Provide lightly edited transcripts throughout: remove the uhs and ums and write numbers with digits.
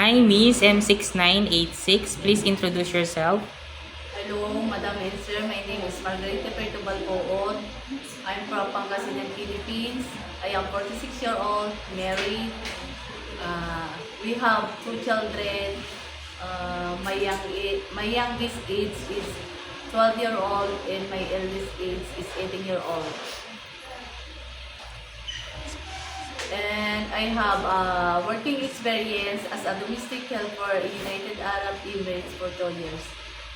Hi, Miss M6986. Please introduce yourself. Hello, Madam and Sir. My name is Margarita Pertubal Poon. I'm from Pangasinan, Philippines. I am 46-year-old, married. We have two children. My youngest age is 12-year-old and my eldest age is 18-year-old. And I have working experience as a domestic helper in United Arab Emirates for 2 years.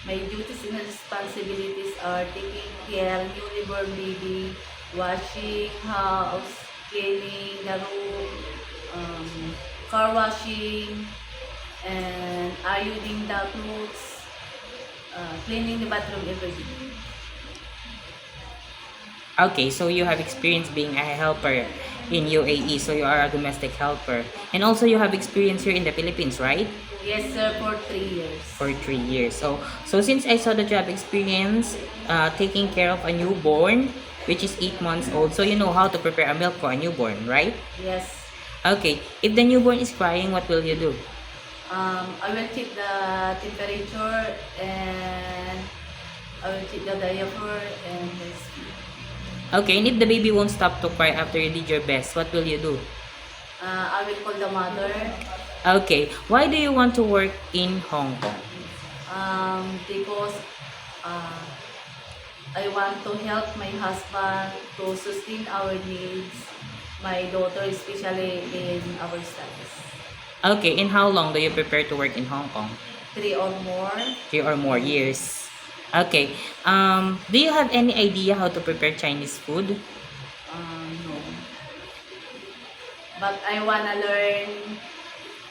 My duties and responsibilities are taking care of newborn baby, washing house, cleaning the room, car washing, and ironing the clothes, cleaning the bathroom every day. Okay, so you have experience being a helper in UAE, so you are a domestic helper. And also you have experience here in the Philippines, right? Yes, sir, for 3 years. For 3 years. So since I saw that you have experience taking care of a newborn, which is 8 months old, so you know how to prepare a milk for a newborn, right? Yes. Okay, if the newborn is crying, what will you do? I will check the temperature and I will check the diaper and the speed. Okay, and if the baby won't stop to cry after you did your best, what will you do? I will call the mother Okay, why do you want to work in Hong Kong? because uh, I want to help my husband to sustain our needs, my daughter especially in our studies. Okay, and how long do you prepare to work in Hong Kong? 3 or more. 3 or more years. Okay. Do you have any idea how to prepare Chinese food? No. But I wanna learn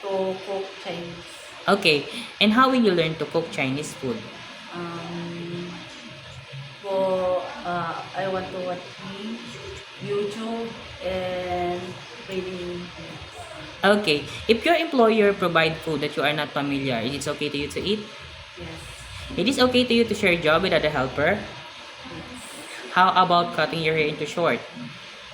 to cook Chinese. Okay. And how will you learn to cook Chinese food? Um, I want to watch YouTube and reading. Okay. If your employer provide food that you are not familiar, is it okay to you to eat? Yes. It is okay to you to share a job with other helper? Yes. How about cutting your hair into short?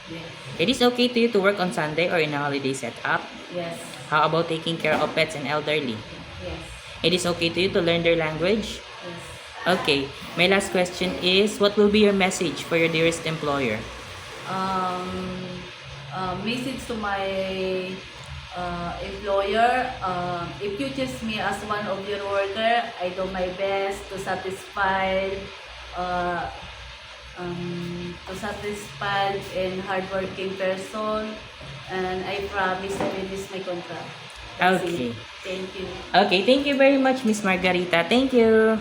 Yes. It is okay to you to work on Sunday or in a holiday setup? Yes. How about taking care of pets and elderly? Yes. It is okay to you to learn their language? Yes. Okay. My last question is, what will be your message for your dearest employer? Message to my employer, if you choose me as one of your worker, I do my best to satisfy uh, and hardworking person, and I promise to finish my contract. That's Okay. it. Thank you. Okay, thank you very much, Miss Margarita. Thank you.